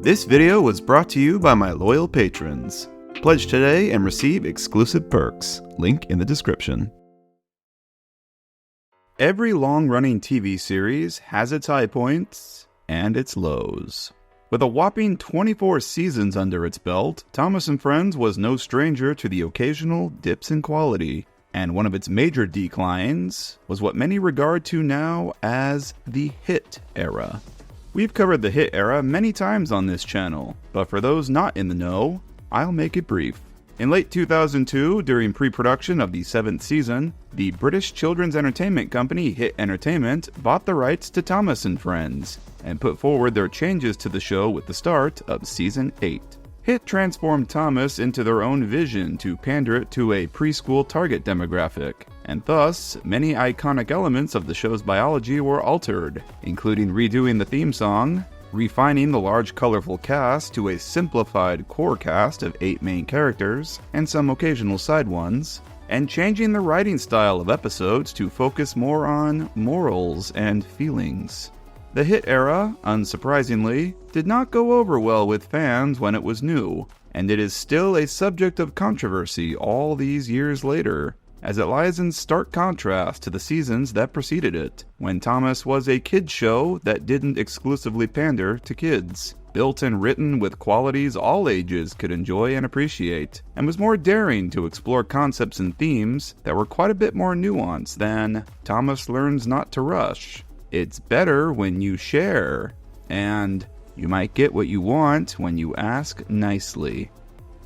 This video was brought to you by my loyal patrons. Pledge today and receive exclusive perks. Link in the description. Every long-running TV series has its high points and its lows. With a whopping 24 seasons under its belt, Thomas & Friends was no stranger to the occasional dips in quality, and one of its major declines was what many regard to now as the HiT era. We've covered the HiT era many times on this channel, but for those not in the know, I'll make it brief. In late 2002, during pre-production of the 7th season, the British children's entertainment company HiT Entertainment bought the rights to Thomas & Friends, and put forward their changes to the show with the start of Season 8. HiT transformed Thomas into their own vision to pander it to a preschool target demographic, and thus, many iconic elements of the show's biology were altered, including redoing the theme song, refining the large colorful cast to a simplified core cast of 8 main characters, and some occasional side ones, and changing the writing style of episodes to focus more on morals and feelings. The HiT era, unsurprisingly, did not go over well with fans when it was new, and it is still a subject of controversy all these years later, as it lies in stark contrast to the seasons that preceded it, when Thomas was a kids show that didn't exclusively pander to kids, built and written with qualities all ages could enjoy and appreciate, and was more daring to explore concepts and themes that were quite a bit more nuanced than Thomas Learns Not to Rush, It's Better When You Share, and You Might Get What You Want When You Ask Nicely.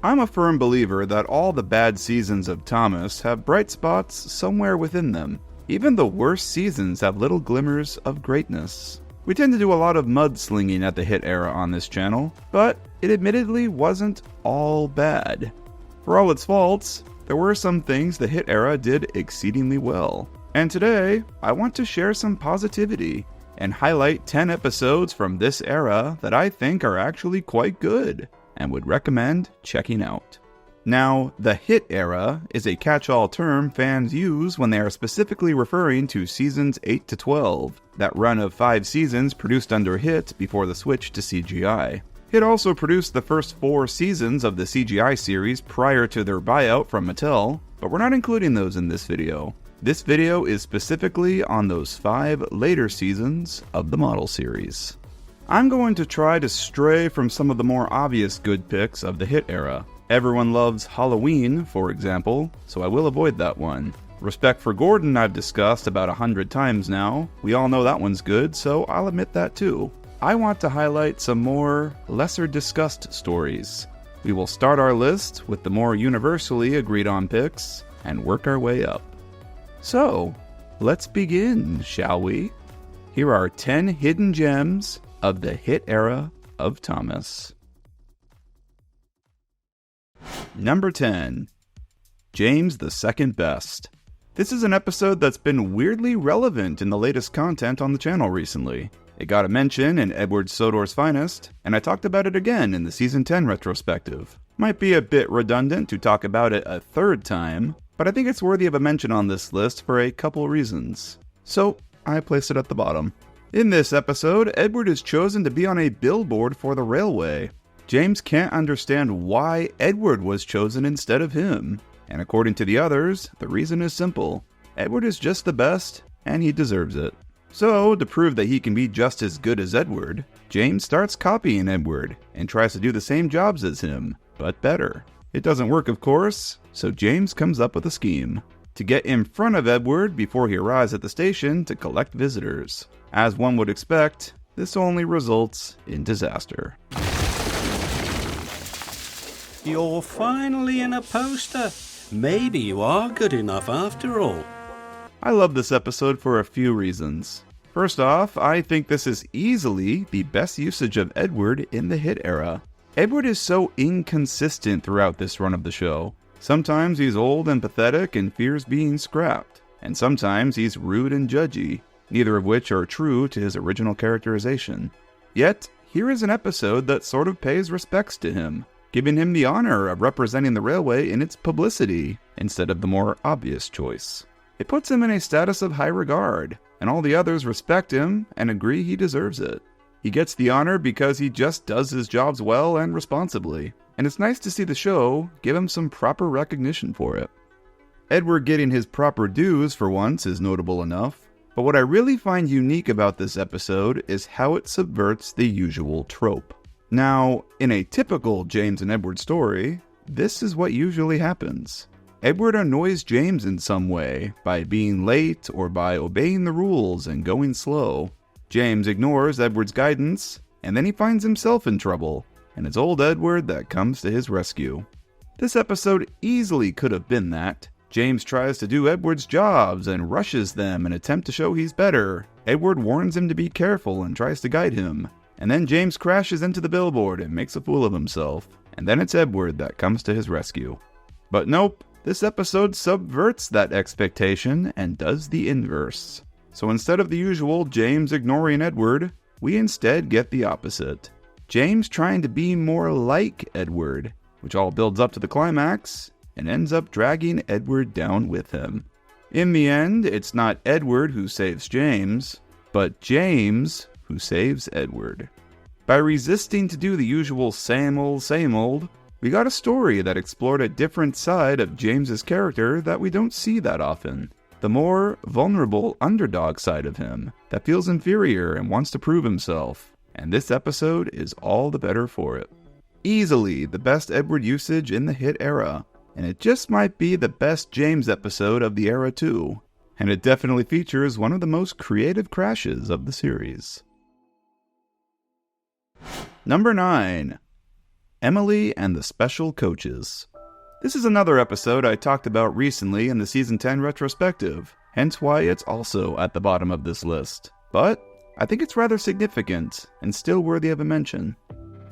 I'm a firm believer that all the bad seasons of Thomas have bright spots somewhere within them. Even the worst seasons have little glimmers of greatness. We tend to do a lot of mudslinging at the HiT era on this channel, but it admittedly wasn't all bad. For all its faults, there were some things the HiT era did exceedingly well. And today, I want to share some positivity and highlight 10 episodes from this era that I think are actually quite good and would recommend checking out. Now, the HiT era is a catch-all term fans use when they are specifically referring to seasons 8 to 12, that run of 5 seasons produced under HiT before the switch to CGI. HiT also produced the first 4 seasons of the CGI series prior to their buyout from Mattel, but we're not including those in this video. This video is specifically on those 5 later seasons of the model series. I'm going to try to stray from some of the more obvious good picks of the HiT era. Everyone loves Halloween, for example, so I will avoid that one. Respect for Gordon I've discussed about 100 times now. We all know that one's good, so I'll admit that too. I want to highlight some more lesser discussed stories. We will start our list with the more universally agreed on picks and work our way up. So, let's begin, shall we? Here are 10 hidden gems of the HiT era of Thomas. Number 10. James the Second Best. This is an episode that's been weirdly relevant in the latest content on the channel recently. It got a mention in Edward Sodor's Finest, and I talked about it again in the Season 10 retrospective. Might be a bit redundant to talk about it a third time, but I think it's worthy of a mention on this list for a couple reasons. So, I place it at the bottom. In this episode, Edward is chosen to be on a billboard for the railway. James can't understand why Edward was chosen instead of him, and according to the others, the reason is simple. Edward is just the best, and he deserves it. So, to prove that he can be just as good as Edward, James starts copying Edward, and tries to do the same jobs as him, but better. It doesn't work, of course, so James comes up with a scheme to get in front of Edward before he arrives at the station to collect visitors. As one would expect, this only results in disaster. You're finally in a poster. Maybe you are good enough after all. I love this episode for a few reasons. First off, I think this is easily the best usage of Edward in the HiT era. Edward is so inconsistent throughout this run of the show. Sometimes he's old and pathetic and fears being scrapped, and sometimes he's rude and judgy, neither of which are true to his original characterization. Yet, here is an episode that sort of pays respects to him, giving him the honor of representing the railway in its publicity, instead of the more obvious choice. It puts him in a status of high regard, and all the others respect him and agree he deserves it. He gets the honor because he just does his jobs well and responsibly, and it's nice to see the show give him some proper recognition for it. Edward getting his proper dues for once is notable enough, but what I really find unique about this episode is how it subverts the usual trope. Now, in a typical James and Edward story, this is what usually happens. Edward annoys James in some way, by being late or by obeying the rules and going slow. James ignores Edward's guidance, and then he finds himself in trouble, and it's old Edward that comes to his rescue. This episode easily could have been that. James tries to do Edward's jobs and rushes them in an attempt to show he's better. Edward warns him to be careful and tries to guide him. And then James crashes into the billboard and makes a fool of himself. And then it's Edward that comes to his rescue. But nope, this episode subverts that expectation and does the inverse. So instead of the usual James ignoring Edward, we instead get the opposite. James trying to be more like Edward, which all builds up to the climax and ends up dragging Edward down with him. In the end, it's not Edward who saves James, but James who saves Edward. By resisting to do the usual same old, we got a story that explored a different side of James's character that we don't see that often. The more vulnerable underdog side of him that feels inferior and wants to prove himself. And this episode is all the better for it. Easily the best Edward usage in the HiT era. And it just might be the best James episode of the era too. And it definitely features one of the most creative crashes of the series. Number 9. Emily and the Special Coaches. This is another episode I talked about recently in the Season 10 retrospective, hence why it's also at the bottom of this list. But I think it's rather significant and still worthy of a mention.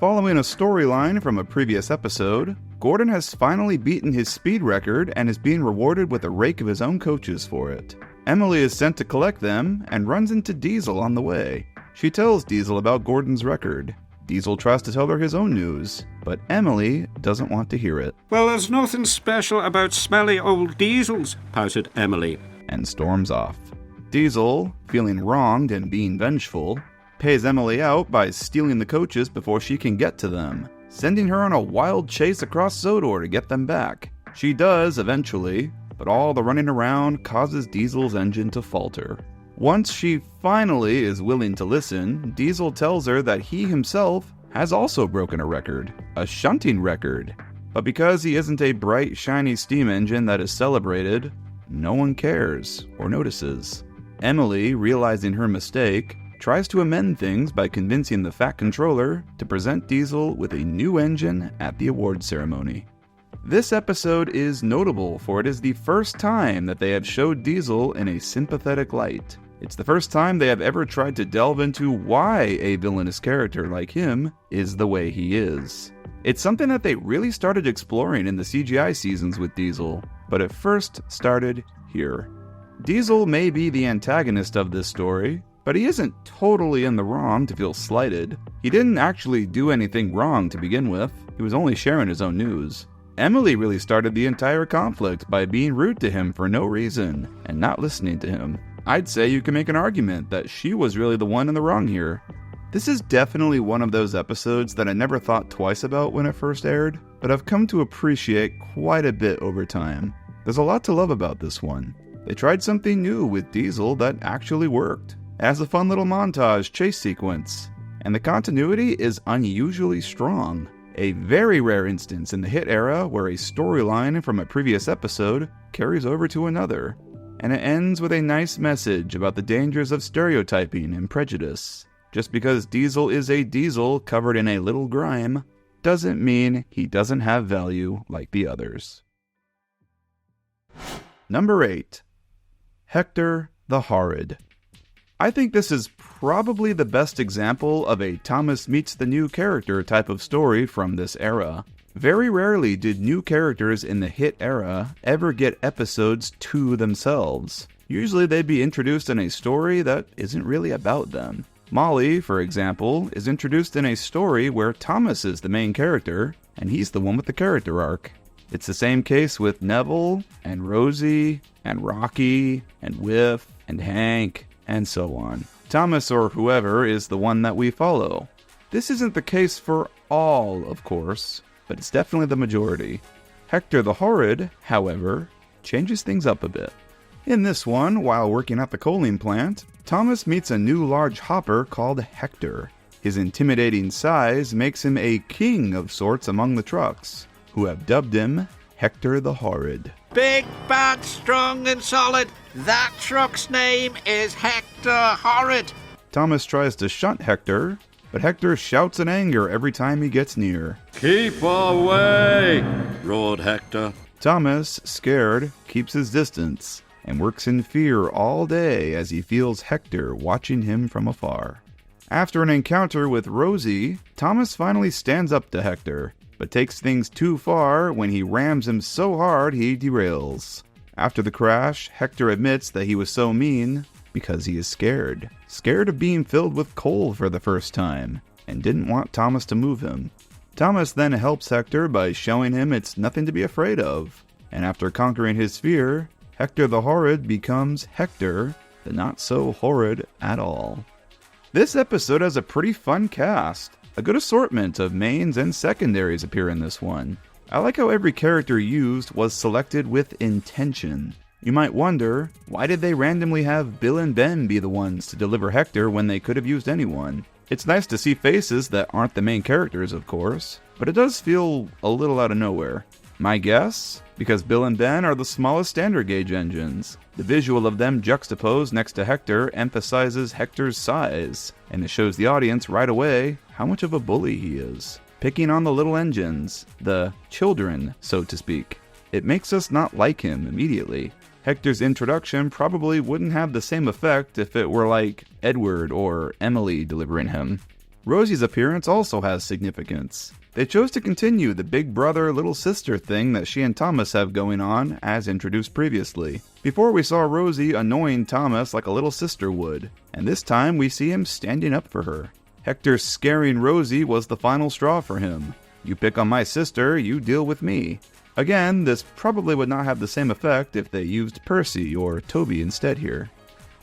Following a storyline from a previous episode, Gordon has finally beaten his speed record and is being rewarded with a rake of his own coaches for it. Emily is sent to collect them and runs into Diesel on the way. She tells Diesel about Gordon's record. Diesel tries to tell her his own news, but Emily doesn't want to hear it. Well, there's nothing special about smelly old Diesels, pouted Emily, and storms off. Diesel, feeling wronged and being vengeful, pays Emily out by stealing the coaches before she can get to them, sending her on a wild chase across Sodor to get them back. She does eventually, but all the running around causes Diesel's engine to falter. Once she finally is willing to listen, Diesel tells her that he himself has also broken a record, a shunting record. But because he isn't a bright, shiny steam engine that is celebrated, no one cares or notices. Emily, realizing her mistake, tries to amend things by convincing the Fat Controller to present Diesel with a new engine at the award ceremony. This episode is notable for it is the first time that they have showed Diesel in a sympathetic light. It's the first time they have ever tried to delve into why a villainous character like him is the way he is. It's something that they really started exploring in the CGI seasons with Diesel, but it first started here. Diesel may be the antagonist of this story, but he isn't totally in the wrong to feel slighted. He didn't actually do anything wrong to begin with, he was only sharing his own news. Emily really started the entire conflict by being rude to him for no reason, and not listening to him. I'd say you can make an argument that she was really the one in the wrong here. This is definitely one of those episodes that I never thought twice about when it first aired, but I've come to appreciate quite a bit over time. There's a lot to love about this one. They tried something new with Diesel that actually worked. It has a fun little montage chase sequence, and the continuity is unusually strong. A very rare instance in the HiT era where a storyline from a previous episode carries over to another. And it ends with a nice message about the dangers of stereotyping and prejudice. Just because Diesel is a Diesel covered in a little grime, doesn't mean he doesn't have value like the others. Number 8. Hector the Horrid. I think this is probably the best example of a Thomas meets the new character type of story from this era. Very rarely did new characters in the HiT era ever get episodes to themselves. Usually they'd be introduced in a story that isn't really about them. Molly, for example, is introduced in a story where Thomas is the main character, and he's the one with the character arc. It's the same case with Neville, and Rosie, and Rocky, and Whiff, and Hank, and so on. Thomas or whoever is the one that we follow. This isn't the case for all, of course, but it's definitely the majority. Hector the Horrid, however, changes things up a bit. In this one, while working at the coaling plant, Thomas meets a new large hopper called Hector. His intimidating size makes him a king of sorts among the trucks, who have dubbed him Hector the Horrid. Big, bad, strong and solid. That truck's name is Hector Horrid. Thomas tries to shunt Hector, but Hector shouts in anger every time he gets near. Keep away, roared Hector. Thomas, scared, keeps his distance and works in fear all day as he feels Hector watching him from afar. After an encounter with Rosie, Thomas finally stands up to Hector, but takes things too far when he rams him so hard he derails. After the crash, Hector admits that he was so mean because he is scared. Scared of being filled with coal for the first time, and didn't want Thomas to move him. Thomas then helps Hector by showing him it's nothing to be afraid of, and after conquering his fear, Hector the Horrid becomes Hector, the not so horrid at all. This episode has a pretty fun cast. A good assortment of mains and secondaries appear in this one. I like how every character used was selected with intention. You might wonder, why did they randomly have Bill and Ben be the ones to deliver Hector when they could have used anyone? It's nice to see faces that aren't the main characters, of course, but it does feel a little out of nowhere. My guess? Because Bill and Ben are the smallest standard gauge engines. The visual of them juxtaposed next to Hector emphasizes Hector's size, and it shows the audience right away how much of a bully he is. Picking on the little engines, the children, so to speak. It makes us not like him immediately. Hector's introduction probably wouldn't have the same effect if it were like Edward or Emily delivering him. Rosie's appearance also has significance. They chose to continue the big brother, little sister thing that she and Thomas have going on, as introduced previously. Before we saw Rosie annoying Thomas like a little sister would, and this time we see him standing up for her. Hector scaring Rosie was the final straw for him. You pick on my sister, you deal with me. Again, this probably would not have the same effect if they used Percy or Toby instead here.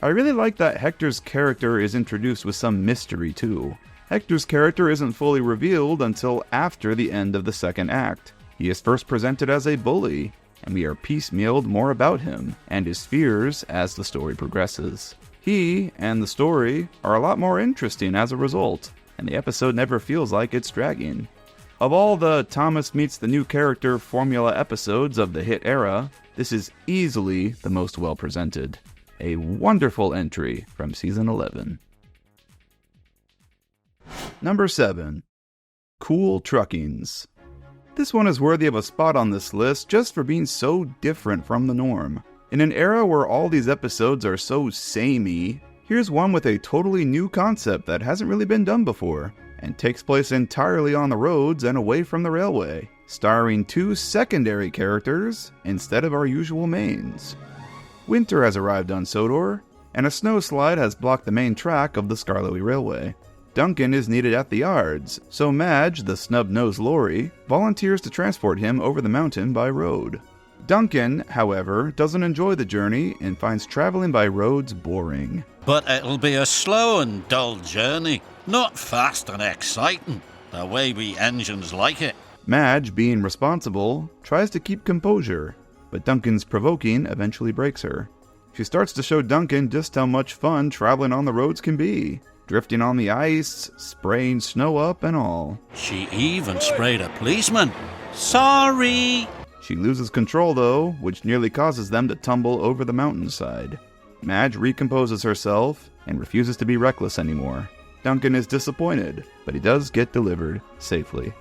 I really like that Hector's character is introduced with some mystery too. Hector's character isn't fully revealed until after the end of the second act. He is first presented as a bully, and we are piecemealed more about him and his fears as the story progresses. He and the story are a lot more interesting as a result, and the episode never feels like it's dragging. Of all the Thomas meets the new character formula episodes of the HiT era, this is easily the most well presented. A wonderful entry from season 11. Number 7. Cool Truckings. This one is worthy of a spot on this list just for being so different from the norm. In an era where all these episodes are so samey, here's one with a totally new concept that hasn't really been done before, and takes place entirely on the roads and away from the railway, starring 2 secondary characters instead of our usual mains. Winter has arrived on Sodor, and a snowslide has blocked the main track of the Skarloey Railway. Duncan is needed at the yards, so Madge, the snub-nosed lorry, volunteers to transport him over the mountain by road. Duncan, however, doesn't enjoy the journey and finds traveling by roads boring. But it'll be a slow and dull journey, not fast and exciting, the way we engines like it. Madge, being responsible, tries to keep composure, but Duncan's provoking eventually breaks her. She starts to show Duncan just how much fun traveling on the roads can be. Drifting on the ice, spraying snow up and all. She even sprayed a policeman. Sorry! She loses control though, which nearly causes them to tumble over the mountainside. Madge recomposes herself and refuses to be reckless anymore. Duncan is disappointed, but he does get delivered safely.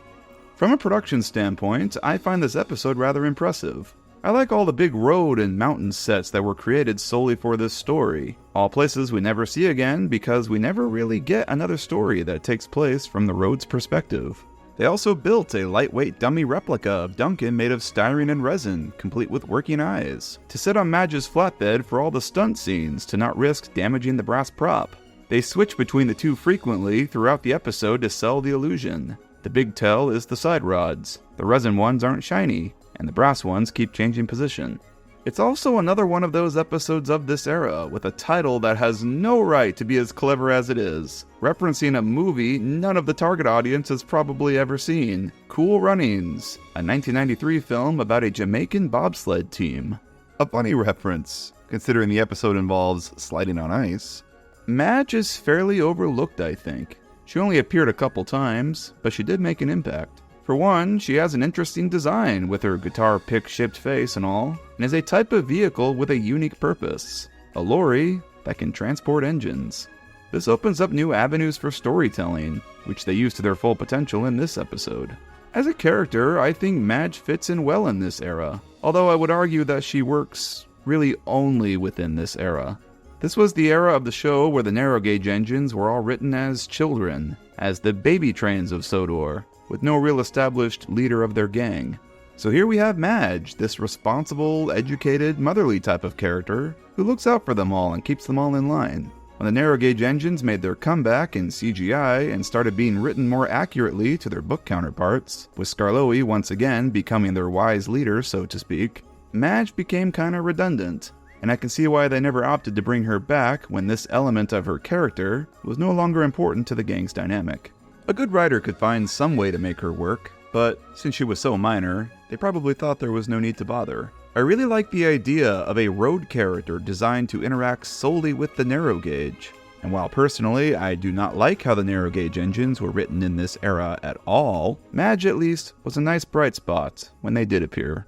From a production standpoint, I find this episode rather impressive. I like all the big road and mountain sets that were created solely for this story. All places we never see again because we never really get another story that takes place from the road's perspective. They also built a lightweight dummy replica of Duncan made of styrene and resin, complete with working eyes, to sit on Madge's flatbed for all the stunt scenes to not risk damaging the brass prop. They switch between the two frequently throughout the episode to sell the illusion. The big tell is the side rods. The resin ones aren't shiny, and the brass ones keep changing position. It's also another one of those episodes of this era with a title that has no right to be as clever as it is, referencing a movie none of the target audience has probably ever seen, Cool Runnings, a 1993 film about a Jamaican bobsled team. A funny reference, considering the episode involves sliding on ice. Madge is fairly overlooked, I think. She only appeared a couple times, but she did make an impact. For one, she has an interesting design with her guitar pick-shaped face and all, and is a type of vehicle with a unique purpose. A lorry that can transport engines. This opens up new avenues for storytelling, which they use to their full potential in this episode. As a character, I think Madge fits in well in this era, although I would argue that she works really only within this era. This was the era of the show where the narrow gauge engines were all written as children, as the baby trains of Sodor, with no real established leader of their gang. So here we have Madge, this responsible, educated, motherly type of character, who looks out for them all and keeps them all in line. When the narrow gauge engines made their comeback in CGI and started being written more accurately to their book counterparts, with Skarloey once again becoming their wise leader, so to speak, Madge became kinda redundant, and I can see why they never opted to bring her back when this element of her character was no longer important to the gang's dynamic. A good writer could find some way to make her work, but since she was so minor, they probably thought there was no need to bother. I really like the idea of a road character designed to interact solely with the narrow gauge. And while personally I do not like how the narrow gauge engines were written in this era at all, Madge at least was a nice bright spot when they did appear.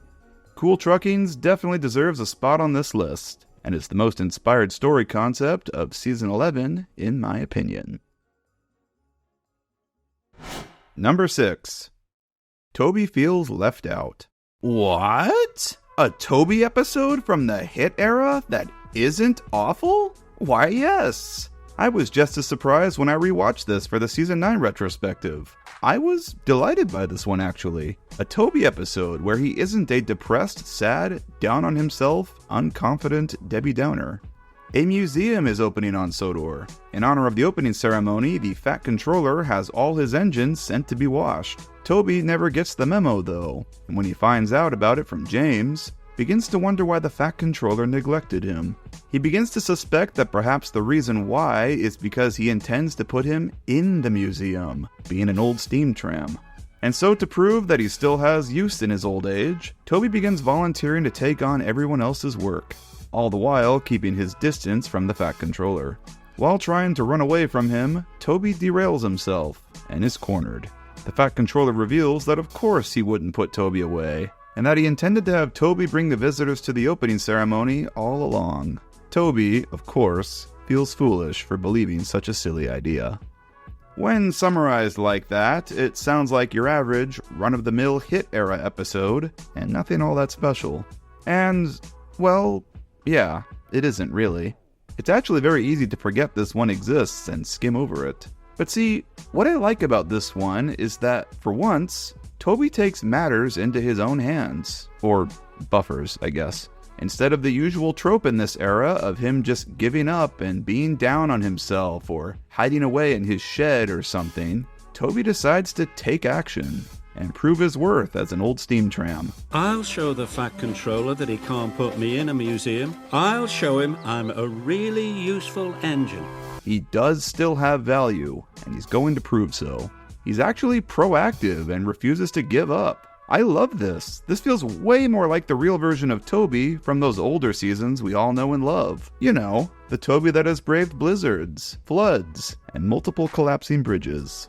Cool Truckings definitely deserves a spot on this list, and is the most inspired story concept of Season 11 in my opinion. Number 6. Toby feels left out. What? A Toby episode from the HiT era that isn't awful? Why, yes. I was just as surprised when I rewatched this for the Season 9 retrospective. I was delighted by this one, actually. A Toby episode where he isn't a depressed, sad, down on himself, unconfident Debbie Downer. A museum is opening on Sodor. In honor of the opening ceremony, the Fat Controller has all his engines sent to be washed. Toby never gets the memo, though, and when he finds out about it from James, begins to wonder why the Fat Controller neglected him. He begins to suspect that perhaps the reason why is because he intends to put him in the museum, being an old steam tram. And so to prove that he still has use in his old age, Toby begins volunteering to take on everyone else's work, all the while keeping his distance from the Fat Controller. While trying to run away from him, Toby derails himself and is cornered. The Fat Controller reveals that of course he wouldn't put Toby away, and that he intended to have Toby bring the visitors to the opening ceremony all along. Toby, of course, feels foolish for believing such a silly idea. When summarized like that, it sounds like your average, run-of-the-mill HiT era episode, and nothing all that special. And, well, yeah, it isn't really. It's actually very easy to forget this one exists and skim over it. But see, what I like about this one is that, for once, Toby takes matters into his own hands. Or buffers, I guess. Instead of the usual trope in this era of him just giving up and being down on himself or hiding away in his shed or something, Toby decides to take action and prove his worth as an old steam tram. I'll show the Fat Controller that he can't put me in a museum. I'll show him I'm a really useful engine. He does still have value, and he's going to prove so. He's actually proactive and refuses to give up. I love this. This feels way more like the real version of Toby from those older seasons we all know and love. You know, the Toby that has braved blizzards, floods, and multiple collapsing bridges.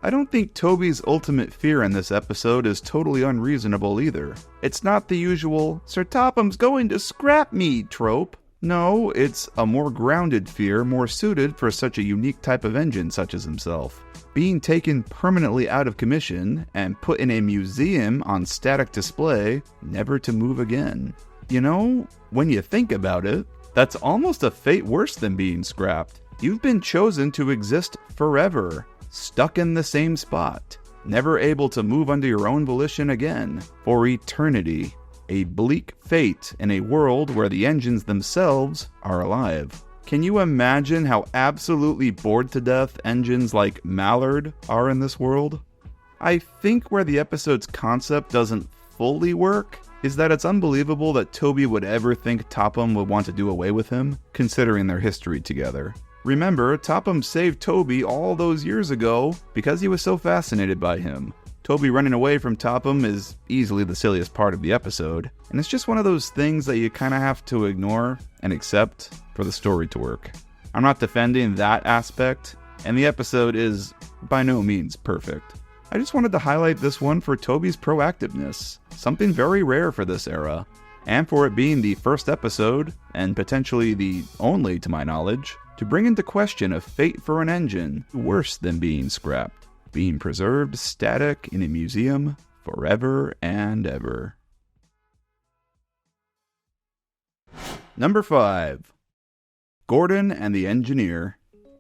I don't think Toby's ultimate fear in this episode is totally unreasonable either. It's not the usual, Sir Topham's going to scrap me trope. No, it's a more grounded fear, more suited for such a unique type of engine such as himself. Being taken permanently out of commission and put in a museum on static display, never to move again. You know, when you think about it, that's almost a fate worse than being scrapped. You've been chosen to exist forever, stuck in the same spot, never able to move under your own volition again, for eternity. A bleak fate in a world where the engines themselves are alive. Can you imagine how absolutely bored to death engines like Mallard are in this world? I think where the episode's concept doesn't fully work is that it's unbelievable that Toby would ever think Topham would want to do away with him, considering their history together. Remember, Topham saved Toby all those years ago because he was so fascinated by him. Toby running away from Topham is easily the silliest part of the episode, and it's just one of those things that you kind of have to ignore and accept for the story to work. I'm not defending that aspect, and the episode is by no means perfect. I just wanted to highlight this one for Toby's proactiveness, something very rare for this era, and for it being the first episode, and potentially the only to my knowledge, to bring into question a fate for an engine worse than being scrapped, being preserved static in a museum forever and ever. Number 5. Gordon and the Engineer.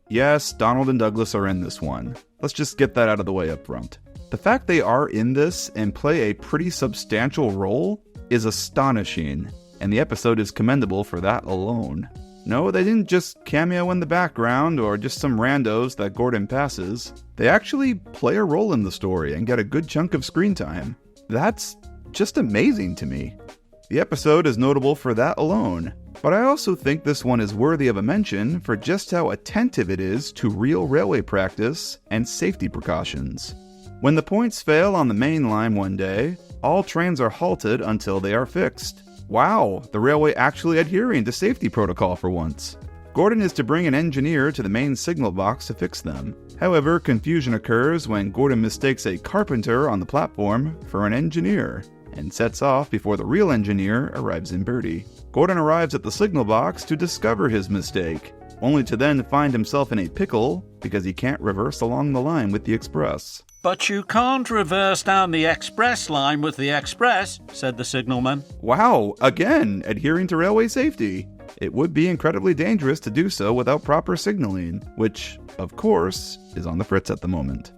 Yes, Donald and Douglas are in this one. Let's just get that out of the way up front. The fact they are in this and play a pretty substantial role is astonishing, and the episode is commendable for that alone. No, they didn't just cameo in the background or just some randos that Gordon passes. They actually play a role in the story and get a good chunk of screen time. That's just amazing to me. The episode is notable for that alone, but I also think this one is worthy of a mention for just how attentive it is to real railway practice and safety precautions. When the points fail on the main line one day, all trains are halted until they are fixed. Wow, the railway actually adhering to safety protocol for once. Gordon is to bring an engineer to the main signal box to fix them. However, confusion occurs when Gordon mistakes a carpenter on the platform for an engineer, and sets off before the real engineer arrives in Birdie. Gordon arrives at the signal box to discover his mistake, only to then find himself in a pickle because he can't reverse along the line with the express. "But you can't reverse down the express line with the express," said the signalman. Wow, again, adhering to railway safety. It would be incredibly dangerous to do so without proper signaling, which, of course, is on the fritz at the moment.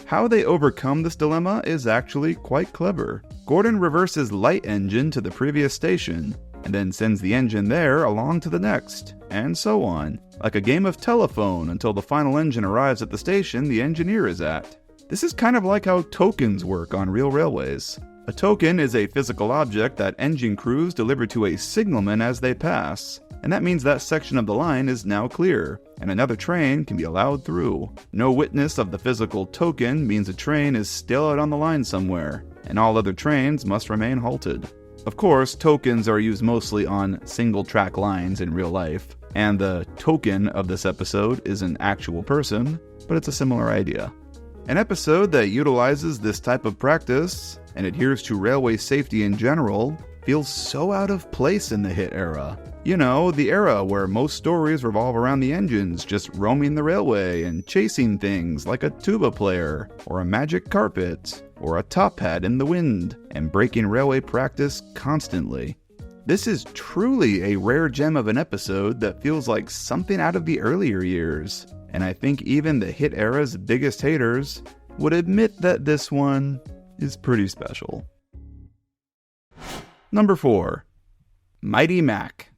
How they overcome this dilemma is actually quite clever. Gordon reverses light engine to the previous station, and then sends the engine there along to the next, and so on, like a game of telephone until the final engine arrives at the station the engineer is at. This is kind of like how tokens work on real railways. A token is a physical object that engine crews deliver to a signalman as they pass, and that means that section of the line is now clear, and another train can be allowed through. No witness of the physical token means a train is still out on the line somewhere, and all other trains must remain halted. Of course, tokens are used mostly on single-track lines in real life, and the token of this episode is an actual person, but it's a similar idea. An episode that utilizes this type of practice and adheres to railway safety in general feels so out of place in the HiT era. You know, the era where most stories revolve around the engines just roaming the railway and chasing things like a tuba player, or a magic carpet, or a top hat in the wind, and breaking railway practice constantly. This is truly a rare gem of an episode that feels like something out of the earlier years, and I think even the HiT era's biggest haters would admit that this one is pretty special. Number 4. Mighty Mac.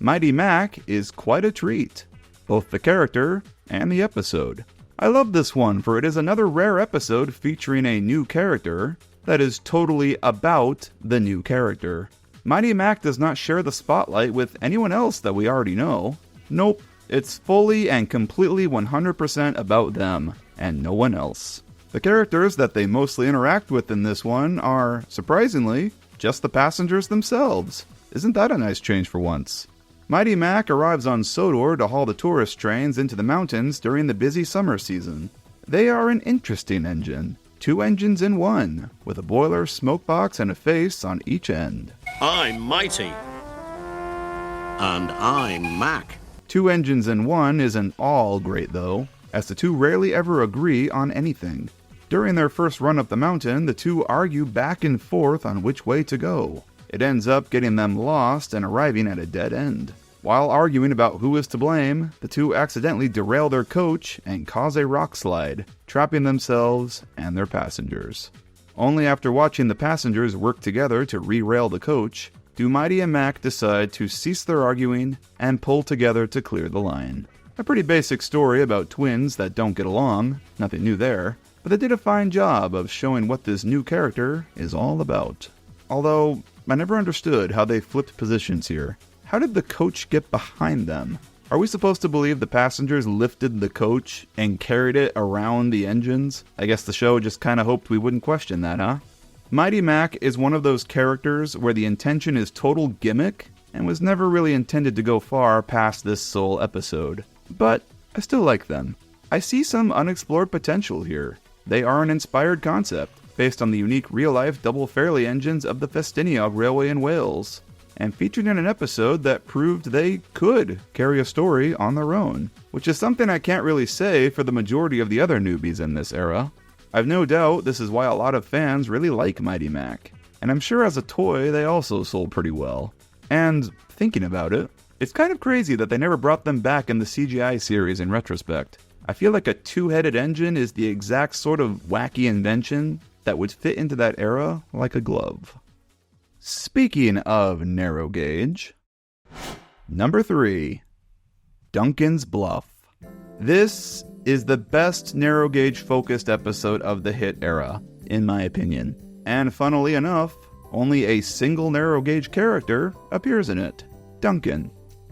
Mighty Mac is quite a treat, both the character and the episode. I love this one for it is another rare episode featuring a new character that is totally about the new character. Mighty Mac does not share the spotlight with anyone else that we already know. Nope, it's fully and completely 100% about them, and no one else. The characters that they mostly interact with in this one are, surprisingly, just the passengers themselves. Isn't that a nice change for once? Mighty Mac arrives on Sodor to haul the tourist trains into the mountains during the busy summer season. They are an interesting engine. 2 engines in one, with a boiler, smoke box, and a face on each end. I'm Mighty. And I'm Mac. 2 engines in one isn't all great though, as the two rarely ever agree on anything. During their first run up the mountain, the two argue back and forth on which way to go. It ends up getting them lost and arriving at a dead end. While arguing about who is to blame, the two accidentally derail their coach and cause a rock slide, trapping themselves and their passengers. Only after watching the passengers work together to re-rail the coach, do Mighty and Mac decide to cease their arguing and pull together to clear the line. A pretty basic story about twins that don't get along, nothing new there, but they did a fine job of showing what this new character is all about. Although, I never understood how they flipped positions here. How did the coach get behind them? Are we supposed to believe the passengers lifted the coach and carried it around the engines? I guess the show just kind of hoped we wouldn't question that, huh? Mighty Mac is one of those characters where the intention is total gimmick and was never really intended to go far past this sole episode. But I still like them. I see some unexplored potential here. They are an inspired concept, based on the unique real-life double Fairley engines of the Festiniog Railway in Wales, and featured in an episode that proved they could carry a story on their own, which is something I can't really say for the majority of the other newbies in this era. I've no doubt this is why a lot of fans really like Mighty Mac, and I'm sure as a toy they also sold pretty well. And thinking about it, it's kind of crazy that they never brought them back in the CGI series in retrospect. I feel like a two-headed engine is the exact sort of wacky invention that would fit into that era like a glove. Speaking of narrow gauge, number 3, Duncan's Bluff. This is the best narrow gauge focused episode of the HiT era, in my opinion. And funnily enough, only a single narrow gauge character appears in it, Duncan.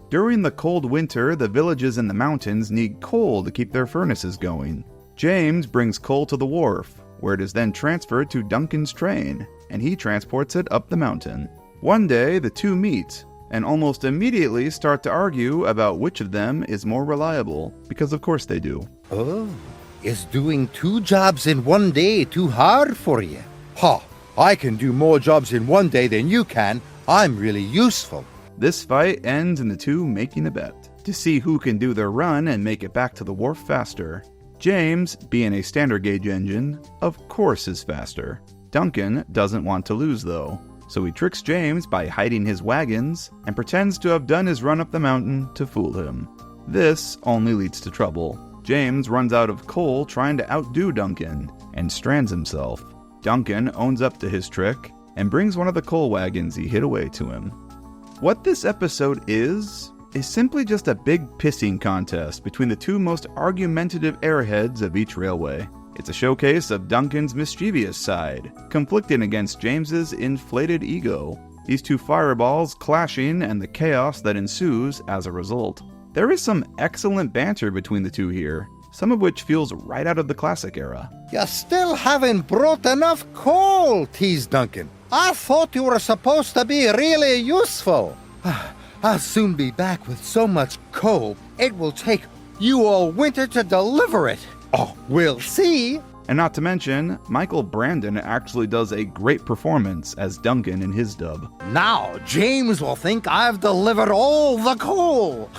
During the cold winter, the villages in the mountains need coal to keep their furnaces going. James brings coal to the wharf, where it is then transferred to Duncan's train, and he transports it up the mountain. One day, the two meet, and almost immediately start to argue about which of them is more reliable, because of course they do. Oh, is doing 2 jobs in one day too hard for you? Ha! I can do more jobs in one day than you can. I'm really useful. This fight ends in the two making a bet to see who can do their run and make it back to the wharf faster. James, being a standard gauge engine, of course is faster. Duncan doesn't want to lose though, so he tricks James by hiding his wagons and pretends to have done his run up the mountain to fool him. This only leads to trouble. James runs out of coal trying to outdo Duncan and strands himself. Duncan owns up to his trick and brings one of the coal wagons he hid away to him. What this episode is simply just a big pissing contest between the two most argumentative airheads of each railway. It's a showcase of Duncan's mischievous side, conflicting against James's inflated ego. These two fireballs clashing and the chaos that ensues as a result. There is some excellent banter between the two here, some of which feels right out of the classic era. You still haven't brought enough coal, teased Duncan. I thought you were supposed to be really useful. I'll soon be back with so much coal, it will take you all winter to deliver it. Oh, we'll see. And not to mention, Michael Brandon actually does a great performance as Duncan in his dub. Now James will think I've delivered all the coal.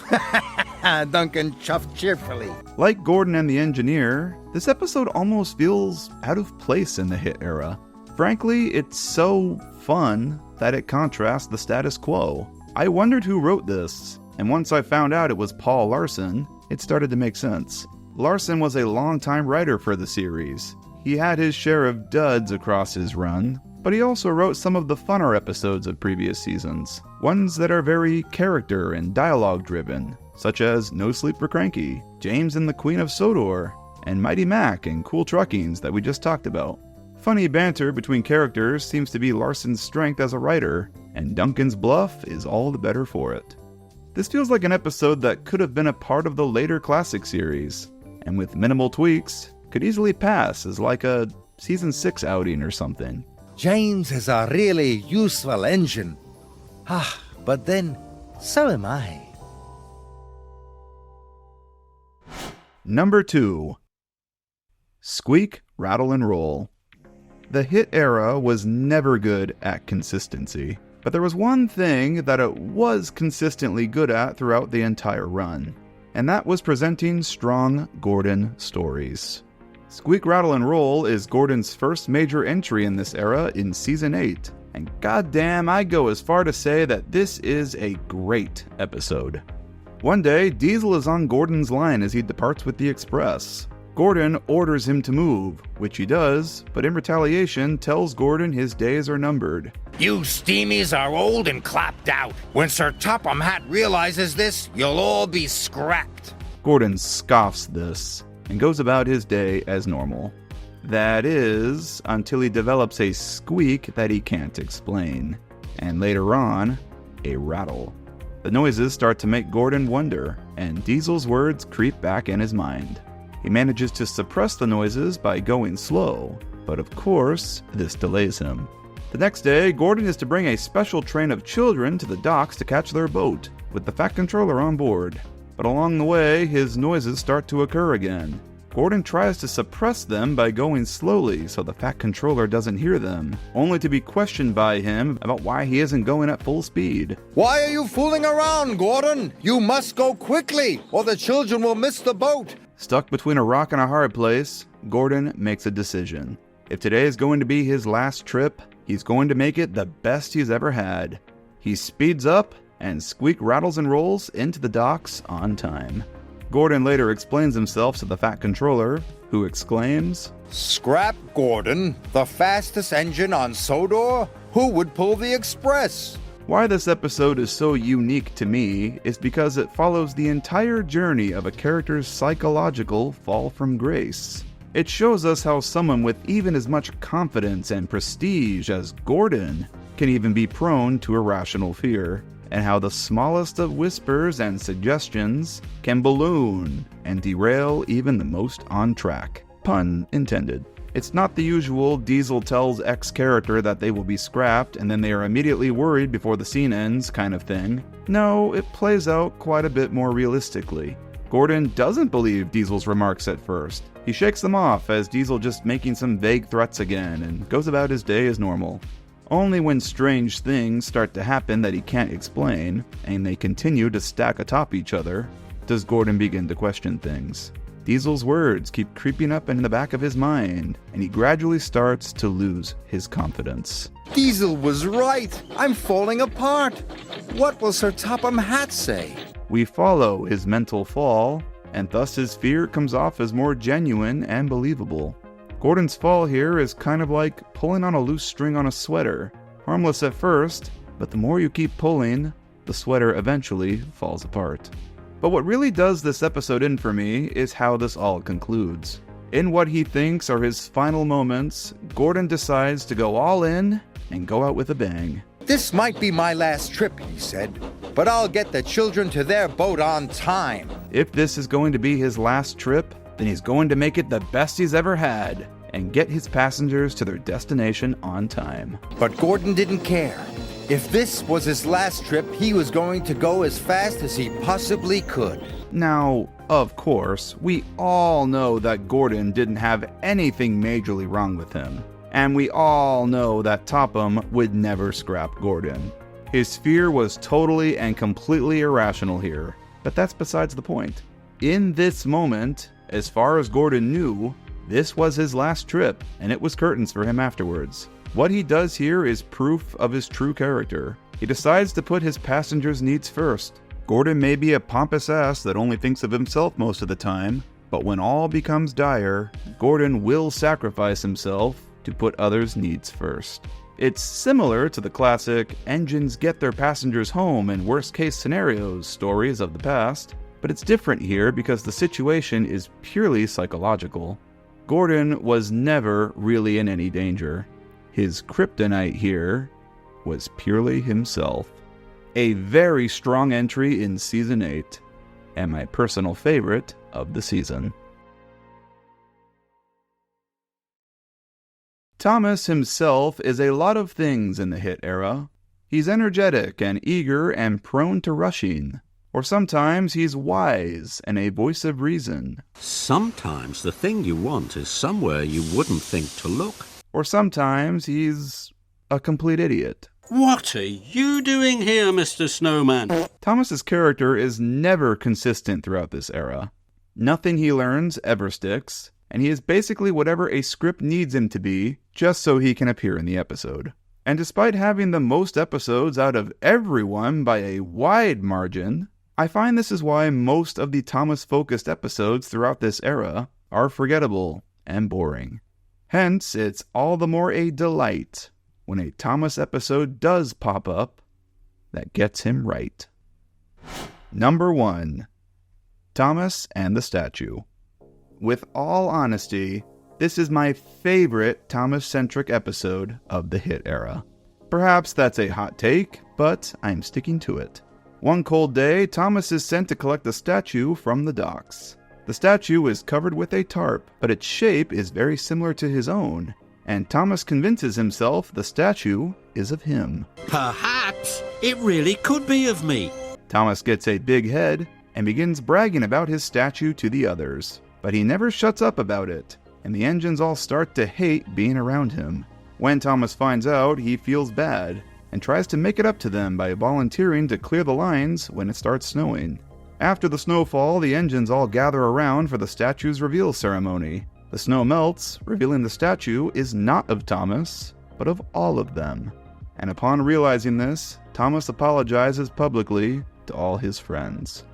Duncan chuffed cheerfully. Like Gordon and the Engineer, this episode almost feels out of place in the HiT era. Frankly, it's so fun that it contrasts the status quo. I wondered who wrote this, and once I found out it was Paul Larson, it started to make sense. Larson was a longtime writer for the series. He had his share of duds across his run, but he also wrote some of the funner episodes of previous seasons, ones that are very character and dialogue driven, such as No Sleep for Cranky, James and the Queen of Sodor, and Mighty Mac and Cool Truckings that we just talked about. Funny banter between characters seems to be Larson's strength as a writer, and Duncan's bluff is all the better for it. This feels like an episode that could have been a part of the later classic series, and with minimal tweaks, could easily pass as like a Season 6 outing or something. James is a really useful engine. But then, so am I. Number 2. Squeak, Rattle, and Roll. The HiT era was never good at consistency, but there was one thing that it was consistently good at throughout the entire run, and that was presenting strong Gordon stories. Squeak, Rattle, and Roll is Gordon's first major entry in this era in Season 8, and goddamn, I go as far to say that this is a great episode. One day, Diesel is on Gordon's line as he departs with the express. Gordon orders him to move, which he does, but in retaliation tells Gordon his days are numbered. You steamies are old and clapped out. When Sir Topham Hatt realizes this, you'll all be scrapped. Gordon scoffs this and goes about his day as normal. That is, until he develops a squeak that he can't explain. and later on, a rattle. The noises start to make Gordon wonder, and Diesel's words creep back in his mind. He manages to suppress the noises by going slow, but of course, this delays him. The next day, Gordon is to bring a special train of children to the docks to catch their boat, with the Fat Controller on board. But along the way, his noises start to occur again. Gordon tries to suppress them by going slowly so the Fat Controller doesn't hear them, only to be questioned by him about why he isn't going at full speed. Why are you fooling around, Gordon? You must go quickly, or the children will miss the boat. Stuck between a rock and a hard place, Gordon makes a decision. If today is going to be his last trip, he's going to make it the best he's ever had. He speeds up, and Squeak rattles and rolls into the docks on time. Gordon later explains himself to the Fat Controller, who exclaims, Scrap Gordon, the fastest engine on Sodor? Who would pull the express? Why this episode is so unique to me is because it follows the entire journey of a character's psychological fall from grace. It shows us how someone with even as much confidence and prestige as Gordon can even be prone to irrational fear, and how the smallest of whispers and suggestions can balloon and derail even the most on track. Pun intended. It's not the usual Diesel tells X character that they will be scrapped and then they are immediately worried before the scene ends kind of thing. No, it plays out quite a bit more realistically. Gordon doesn't believe Diesel's remarks at first. He shakes them off as Diesel just making some vague threats again and goes about his day as normal. Only when strange things start to happen that he can't explain, and they continue to stack atop each other, does Gordon begin to question things. Diesel's words keep creeping up in the back of his mind, and he gradually starts to lose his confidence. Diesel was right. I'm falling apart. What will Sir Topham Hatt say? We follow his mental fall, and thus his fear comes off as more genuine and believable. Gordon's fall here is kind of like pulling on a loose string on a sweater. Harmless at first, but the more you keep pulling, the sweater eventually falls apart. But what really does this episode in for me is how this all concludes. In what he thinks are his final moments, Gordon decides to go all in and go out with a bang. This might be my last trip, he said, but I'll get the children to their boat on time. If this is going to be his last trip, then he's going to make it the best he's ever had and get his passengers to their destination on time. But Gordon didn't care. If this was his last trip, he was going to go as fast as he possibly could. Now, of course, we all know that Gordon didn't have anything majorly wrong with him. And we all know that Topham would never scrap Gordon. His fear was totally and completely irrational here, but that's besides the point. In this moment, as far as Gordon knew, this was his last trip, and it was curtains for him afterwards. What he does here is proof of his true character. He decides to put his passengers' needs first. Gordon may be a pompous ass that only thinks of himself most of the time, but when all becomes dire, Gordon will sacrifice himself to put others' needs first. It's similar to the classic engines get their passengers home in worst-case scenarios stories of the past, but it's different here because the situation is purely psychological. Gordon was never really in any danger. His kryptonite here was purely himself. A very strong entry in Season 8, and my personal favorite of the season. Thomas himself is a lot of things in the HiT era. He's energetic and eager and prone to rushing. Or sometimes he's wise and a voice of reason. Sometimes the thing you want is somewhere you wouldn't think to look. Or sometimes he's a complete idiot. What are you doing here, Mr. Snowman? Thomas's character is never consistent throughout this era. Nothing he learns ever sticks, and he is basically whatever a script needs him to be, just so he can appear in the episode. And despite having the most episodes out of everyone by a wide margin, I find this is why most of the Thomas-focused episodes throughout this era are forgettable and boring. Hence, it's all the more a delight when a Thomas episode does pop up that gets him right. Number 1. Thomas and the Statue. With all honesty, this is my favorite Thomas-centric episode of the HiT era. Perhaps that's a hot take, but I'm sticking to it. One cold day, Thomas is sent to collect a statue from the docks. The statue is covered with a tarp, but its shape is very similar to his own, and Thomas convinces himself the statue is of him. Perhaps it really could be of me. Thomas gets a big head and begins bragging about his statue to the others, but he never shuts up about it, and the engines all start to hate being around him. When Thomas finds out, he feels bad and tries to make it up to them by volunteering to clear the lines when it starts snowing. After the snowfall, the engines all gather around for the statue's reveal ceremony. The snow melts, revealing the statue is not of Thomas, but of all of them. And upon realizing this, Thomas apologizes publicly to all his friends.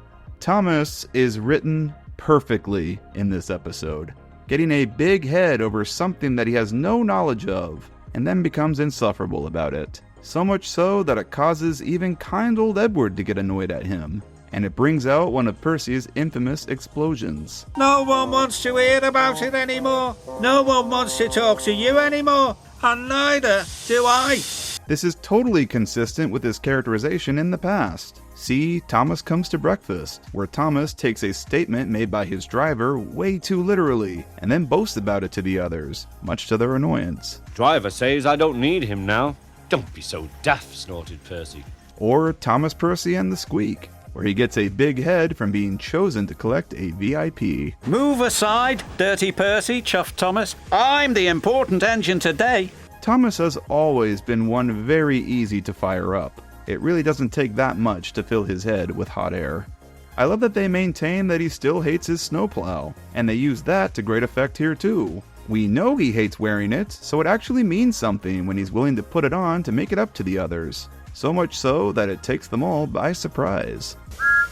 Thomas is written perfectly in this episode, getting a big head over something that he has no knowledge of, and then becomes insufferable about it. So much so that it causes even kind old Edward to get annoyed at him, and it brings out one of Percy's infamous explosions. No one wants to hear about it anymore. No one wants to talk to you anymore. And neither do I. This is totally consistent with his characterization in the past. See Thomas Comes to Breakfast, where Thomas takes a statement made by his driver way too literally, and then boasts about it to the others, much to their annoyance. Driver says I don't need him now. Don't be so daft, snorted Percy. Or Thomas Percy and the Squeak, where he gets a big head from being chosen to collect a VIP. Move aside, Dirty Percy, chuffed Thomas. I'm the important engine today. Thomas has always been one very easy to fire up. It really doesn't take that much to fill his head with hot air. I love that they maintain that he still hates his snowplow, and they use that to great effect here too. We know he hates wearing it, so it actually means something when he's willing to put it on to make it up to the others. So much so that it takes them all by surprise.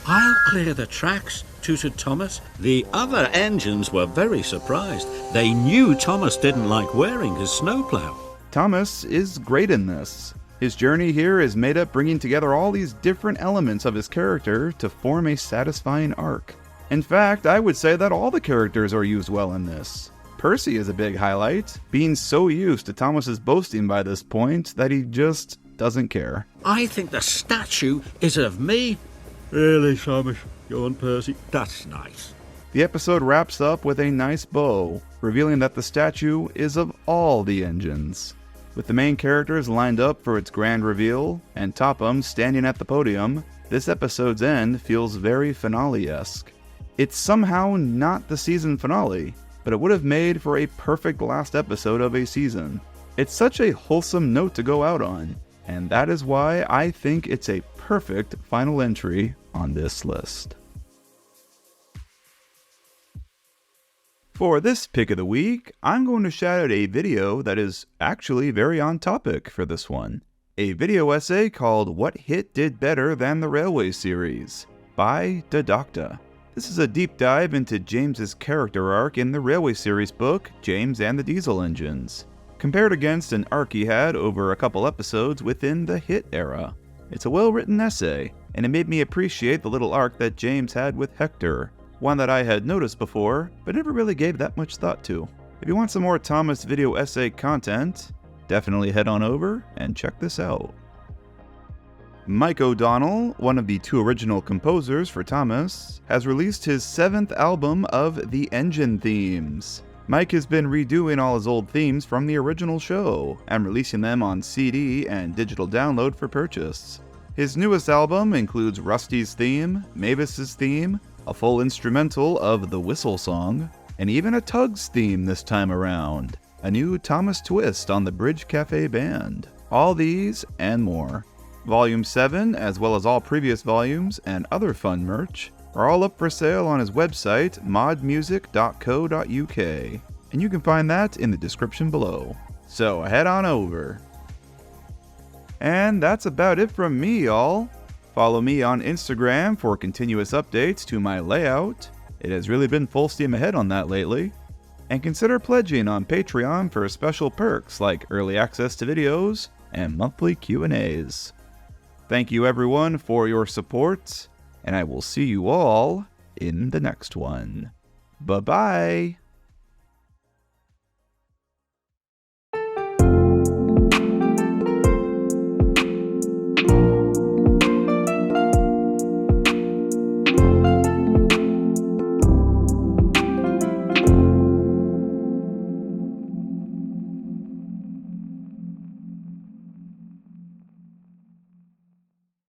I'll clear the tracks, tooted Thomas. The other engines were very surprised. They knew Thomas didn't like wearing his snowplow. Thomas is great in this. His journey here is made up bringing together all these different elements of his character to form a satisfying arc. In fact, I would say that all the characters are used well in this. Percy is a big highlight, being so used to Thomas's boasting by this point that he just doesn't care. I think the statue is of me. Really, Thomas? Go on, Percy. That's nice. The episode wraps up with a nice bow, revealing that the statue is of all the engines. With the main characters lined up for its grand reveal, and Topham standing at the podium, this episode's end feels very finale-esque. It's somehow not the season finale, but it would have made for a perfect last episode of a season. It's such a wholesome note to go out on, and that is why I think it's a perfect final entry on this list. For this pick of the week, I'm going to shout out a video that is actually very on topic for this one. A video essay called What Hit Did Better Than the Railway Series by Didocta. This is a deep dive into James's character arc in the Railway Series book, James and the Diesel Engines, compared against an arc he had over a couple episodes within the HiT era. It's a well-written essay, and it made me appreciate the little arc that James had with Hector, one that I had noticed before, but never really gave that much thought to. If you want some more Thomas video essay content, definitely head on over and check this out. Mike O'Donnell, one of the two original composers for Thomas, has released his 7th album of The Engine Themes. Mike has been redoing all his old themes from the original show, and releasing them on CD and digital download for purchase. His newest album includes Rusty's theme, Mavis's theme, a full instrumental of the Whistle Song, and even a Tugs theme this time around. A new Thomas twist on the Bridge Cafe Band. All these and more. Volume 7, as well as all previous volumes and other fun merch, are all up for sale on his website, modmusic.co.uk, and you can find that in the description below. So head on over. And that's about it from me, y'all. Follow me on Instagram for continuous updates to my layout. It has really been full steam ahead on that lately. And consider pledging on Patreon for special perks like early access to videos and monthly Q&As. Thank you everyone for your support, and I will see you all in the next one. Bye-bye!